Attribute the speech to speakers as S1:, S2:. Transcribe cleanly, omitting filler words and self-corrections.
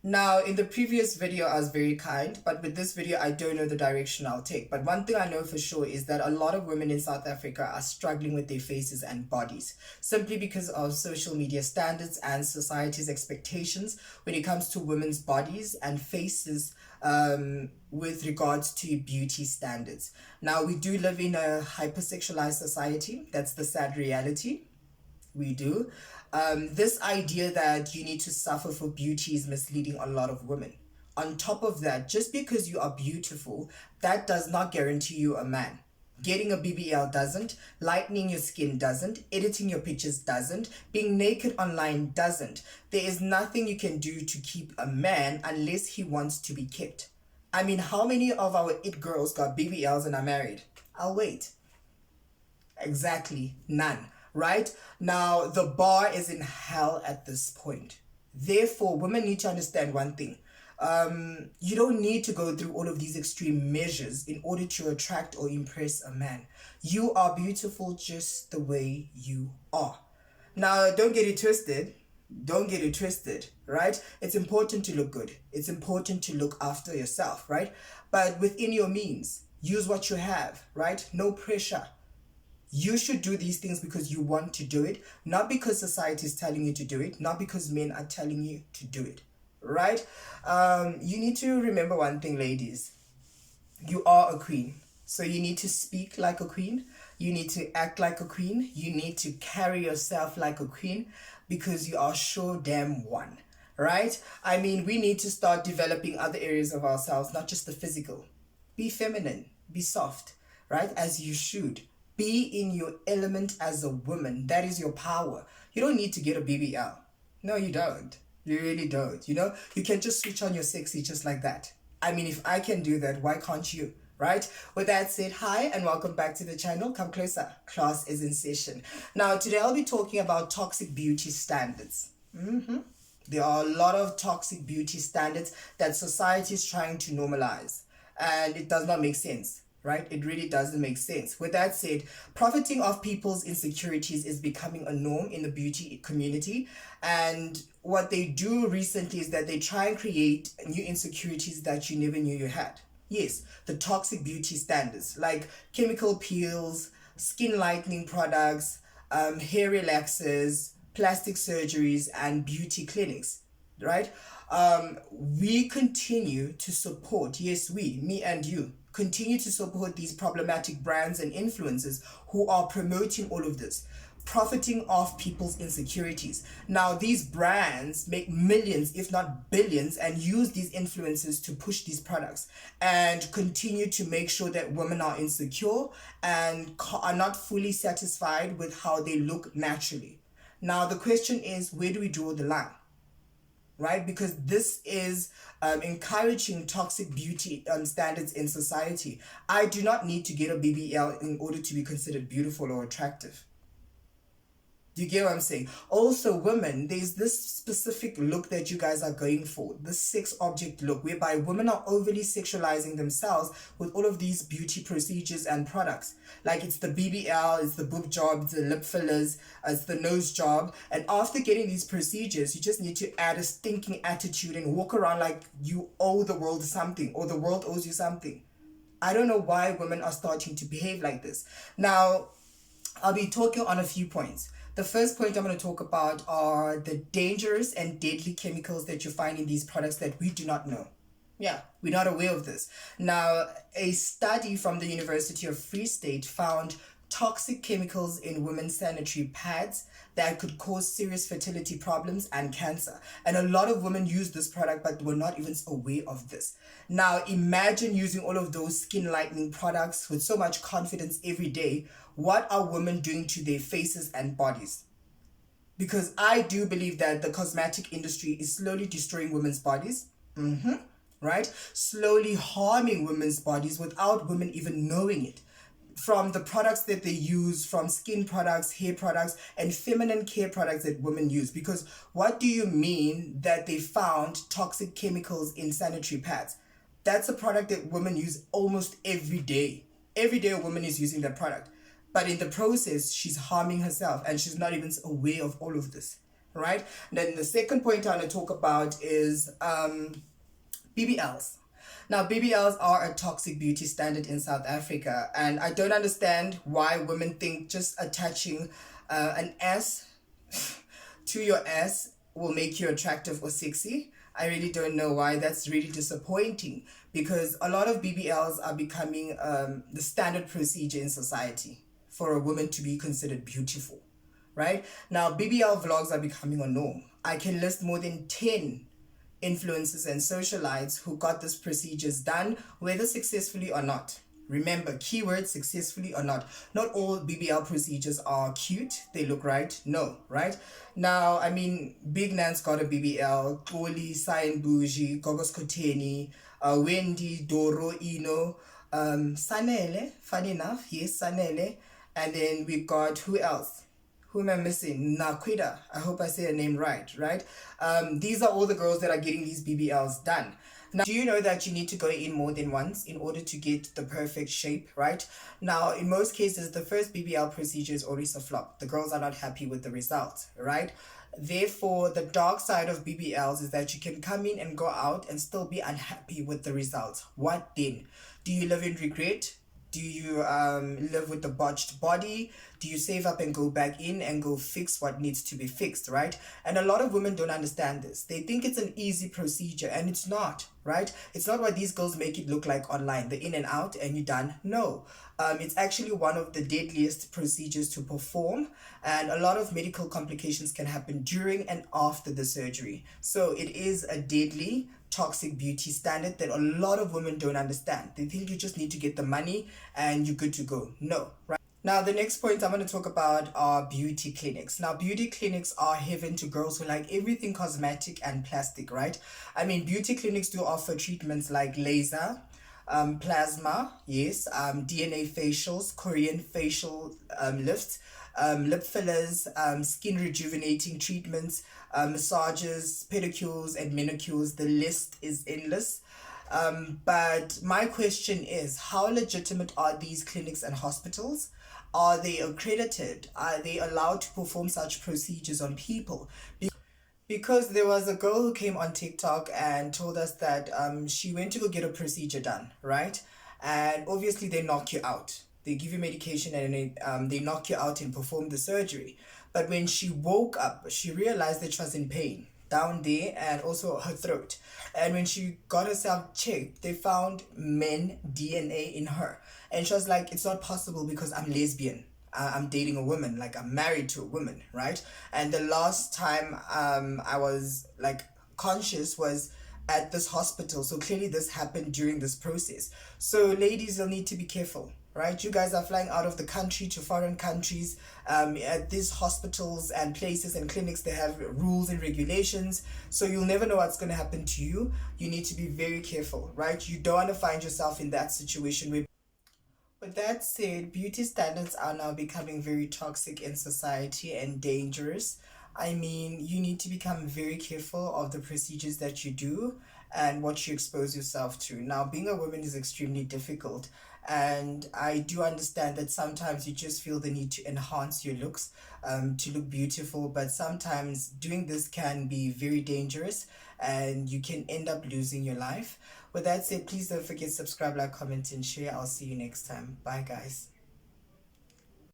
S1: Now, in the previous video, I was very kind, but with this video, I don't know the direction I'll take. But one thing I know for sure is that a lot of women in South Africa are struggling with their faces and bodies simply because of social media standards and society's expectations when it comes to women's bodies and faces with regards to beauty standards. Now, we do live in a hypersexualized society. That's the sad reality. We do. This idea that you need to suffer for beauty is misleading a lot of women. On top of that, just because you are beautiful, that does not guarantee you a man. Getting a BBL doesn't, lightening your skin doesn't, editing your pictures doesn't, being naked online doesn't. There is nothing you can do to keep a man unless he wants to be kept. I mean, how many of our it girls got BBLs and are married? I'll wait. Exactly, none. Right? Now, the bar is in hell at this point. Therefore, women need to understand one thing. You don't need to go through all of these extreme measures in order to attract or impress a man. You are beautiful just the way you are. Now, don't get it twisted. Don't get it twisted, right? It's important to look good. It's important to look after yourself, right? But within your means, use what you have, right? No pressure. You should do these things because you want to do it, not because society is telling you to do it, not because men are telling you to do it, right? You need to remember one thing, ladies. You are a queen. So you need to speak like a queen. You need to act like a queen. You need to carry yourself like a queen because you are sure damn one, right? I mean, we need to start developing other areas of ourselves, not just the physical. Be feminine, be soft, right? As you should. Be in your element as a woman. That is your power. You don't need to get a BBL. No, you don't. You really don't. You can just switch on your sexy just like that. I mean, if I can do that, why can't you? Right? With that said, hi and welcome back to the channel. Come closer. Class is in session. Now, today I'll be talking about toxic beauty standards. There are a lot of toxic beauty standards that society is trying to normalize, and it does not make sense. Right? It really doesn't make sense. With that said, profiting off people's insecurities is becoming a norm in the beauty community. And what they do recently is that they try and create new insecurities that you never knew you had. Yes, the toxic beauty standards like chemical peels, skin lightening products, hair relaxers, plastic surgeries, and beauty clinics, right? We continue to support, yes, me and you, continue to support these problematic brands and influencers who are promoting all of this, profiting off people's insecurities. Now, these brands make millions, if not billions, and use these influencers to push these products and continue to make sure that women are insecure and are not fully satisfied with how they look naturally. Now, the question is, where do we draw the line? Right? Because this is encouraging toxic beauty standards in society. I do not need to get a BBL in order to be considered beautiful or attractive. Do you get what I'm saying? Also, women, there's this specific look that you guys are going for, the sex object look, whereby women are overly sexualizing themselves with all of these beauty procedures and products. Like it's the BBL, it's the boob job, it's the lip fillers, it's the nose job. And after getting these procedures, you just need to add a stinking attitude and walk around like you owe the world something or the world owes you something. I don't know why women are starting to behave like this. Now, I'll be talking on a few points. The first point I'm going to talk about are the dangerous and deadly chemicals that you find in these products that we do not know. Yeah, we're not aware of this. Now, a study from the University of Free State found toxic chemicals in women's sanitary pads that could cause serious fertility problems and cancer. And a lot of women use this product but were not even aware of this. Now, imagine using all of those skin lightening products with so much confidence every day. What are women doing to their faces and bodies? Because I do believe that the cosmetic industry is slowly destroying women's bodies. Right? Slowly harming women's bodies without women even knowing it. From the products that they use, from skin products, hair products, and feminine care products that women use. Because what do you mean that they found toxic chemicals in sanitary pads? That's a product that women use almost every day. Every day a woman is using that product. But in the process, she's harming herself and she's not even aware of all of this, right? Then the second point I want to talk about is BBLs. Now, BBLs are a toxic beauty standard in South Africa, and I don't understand why women think just attaching an S to your ass will make you attractive or sexy. I really don't know why. That's really disappointing because a lot of BBLs are becoming the standard procedure in society for a woman to be considered beautiful, right? Now, BBL vlogs are becoming a norm. I can list more than 10 influencers and socialites who got these procedures done, whether successfully or not. Remember, keyword successfully or not. Not all BBL procedures are cute. They look right. No, right? Now, I mean, Big Nan's got a BBL, Koli, Cyan Bougie, Gogos Koteni, Wendy, Doro, Ino, Sanele, funny enough, yes, Sanele. And then we got, who else? Who am I missing? Naquida. I hope I say her name right, right? These are all the girls that are getting these BBLs done. Now, do you know that you need to go in more than once in order to get the perfect shape, right? Now, in most cases, the first BBL procedure is always a flop. The girls are not happy with the result, right? Therefore, the dark side of BBLs is that you can come in and go out and still be unhappy with the results. What then? Do you live in regret? Do you live with the botched body? Do you save up and go back in and go fix what needs to be fixed, right? And a lot of women don't understand this. They think it's an easy procedure, and it's not, right? It's not what these girls make it look like online. The in and out and you're done. No. It's actually one of the deadliest procedures to perform, and a lot of medical complications can happen during and after the surgery. So it is a deadly toxic beauty standard that a lot of women don't understand. They think you just need to get the money and you're good to go. No, right? Now, the next point I'm going to talk about are beauty clinics. Now, beauty clinics are heaven to girls who like everything cosmetic and plastic, right? I mean, beauty clinics do offer treatments like laser, plasma, yes, DNA facials, Korean facial lifts, lip fillers, skin rejuvenating treatments, massages, pedicures, and manicures. The list is endless. But my question is, how legitimate are these clinics and hospitals? Are they accredited? Are they allowed to perform such procedures on people? Because there was a girl who came on TikTok and told us that she went to go get a procedure done, right? And obviously they knock you out. They give you medication and they knock you out and perform the surgery. But when she woke up, she realized that she was in pain down there and also her throat. And when she got herself checked, they found men DNA in her. And she was like, it's not possible because I'm lesbian. I'm dating a woman, like I'm married to a woman, right? And the last time I was like conscious was at this hospital. So clearly this happened during this process. So ladies, you'll need to be careful, right? You guys are flying out of the country to foreign countries. At these hospitals and places and clinics, they have rules and regulations. So you'll never know what's going to happen to you. You need to be very careful, right? You don't want to find yourself in that situation where. With that said, beauty standards are now becoming very toxic in society and dangerous. I mean, you need to become very careful of the procedures that you do and what you expose yourself to. Now, being a woman is extremely difficult, and I do understand that sometimes you just feel the need to enhance your looks, to look beautiful, but sometimes doing this can be very dangerous and you can end up losing your life. With that said, please don't forget to subscribe, like, comment, and share. I'll see you next time. Bye, guys.